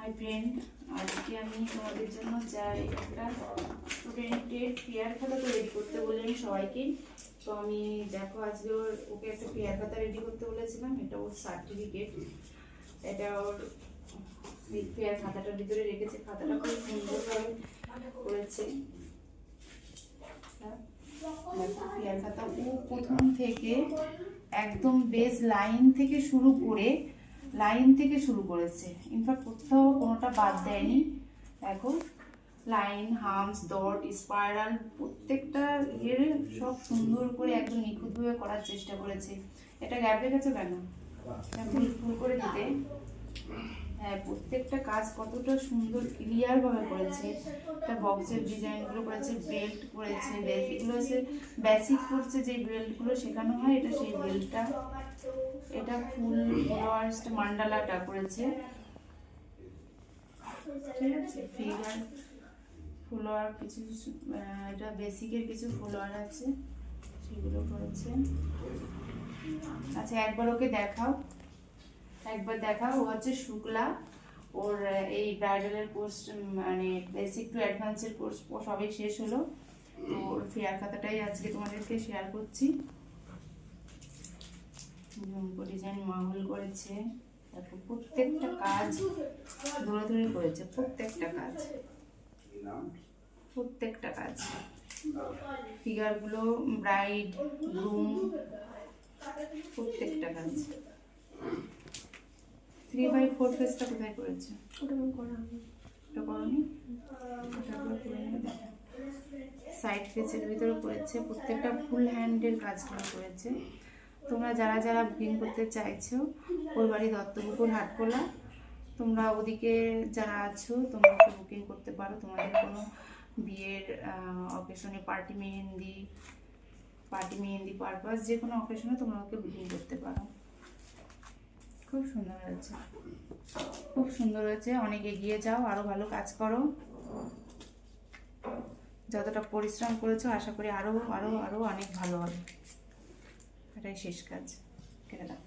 Hi friend, আজকে আমি তোমাদের জন্য চাই একটা স্টুডেন্টের ফেয়ার খাতা তো রেডি করতে বললাম সবাইকে। তো আমি দেখো আজকে ওকে একটা ফেয়ার খাতা রেডি করতে বলেছিলাম। এটা ওর সার্টিফিকেট, এটা ওর ফেয়ার খাতাটার ভিতরে রেখেছে। খাতাটা খুব সুন্দরভাবে করেছে। ফেয়ার খাতা ও প্রথম থেকে একদম বেস লাইন থেকে শুরু করেছে। ইনফ্যাক্ট কোথাও কোনোটা বাদ দেয়নি। দেখো লাইন, হামস, ডট, স্পাইরাল প্রত্যেকটা ইয়ের সব সুন্দর করে একদম নিখুঁতভাবে করার চেষ্টা করেছে। এটা গ্যাপ রেখেছো কেন? ফুল করে দিতে। হ্যাঁ, প্রত্যেকটা কাজ কতটা সুন্দর ক্লিয়ার ভাবে করেছে। একটা বক্সের ডিজাইন গুলো করেছে, বেল্ট করেছে, এগুলো হচ্ছে বেসিক করছে যে বেল্ট গুলো শেখানো হয়, এটা সেই বেল্টটা। এটা ফুল ফ্লাওয়ার্সটা মান্ডালাটা করেছে, ঠিক আছে। ফিগার ফ্লাওয়ার কিছু, এটা বেসিকের কিছু ফ্লাওয়ার আছে সেগুলো করেছে। আচ্ছা একবার ওকে দেখাও, ও হচ্ছে শুক্লা। ওর এই ব্রাইডালের কোর্স মানে বেসিক টু অ্যাডভান্সের কোর্স সবই শেষ হলো। তো ওর ফেয়ার খাতাটাই আজকে তোমাদেরকে শেয়ার করছি। ডিজাইন মাহল করেছে, তারপর প্রত্যেকটা কাজ ধরে করেছে। প্রত্যেকটা কাজ ফিগারগুলো, ব্রাইড, গ্রুম, প্রত্যেকটা কাজ। 3/4 পেজটা কোথায় করেছে? ওটা করনি। সাইড পেজের ভিতরে করেছে। প্রত্যেকটা ফুল হ্যান্ডের কাজগুলো করেছে। তোমরা যারা বুকিং করতে চাইছো, ফুলবাড়ি দত্তপুকুর হাটখোলা, তোমরা ওদিকে যারা আছো তোমরা বুকিং করতে পারো। তোমাদের কোনো বিয়ের অকেশনে, পার্টি মেহেন্দি পারপাস যে কোনো অকেশনে তোমরা ওকে বুকিং করতে পারো। খুব সুন্দর হয়েছে। অনেক এগিয়ে যাও, আরো ভালো কাজ করো। যতটা পরিশ্রম করেছো আশা করি আরো অনেক ভালো হবে। এটাই শেষ কাজ। কেটে দাও।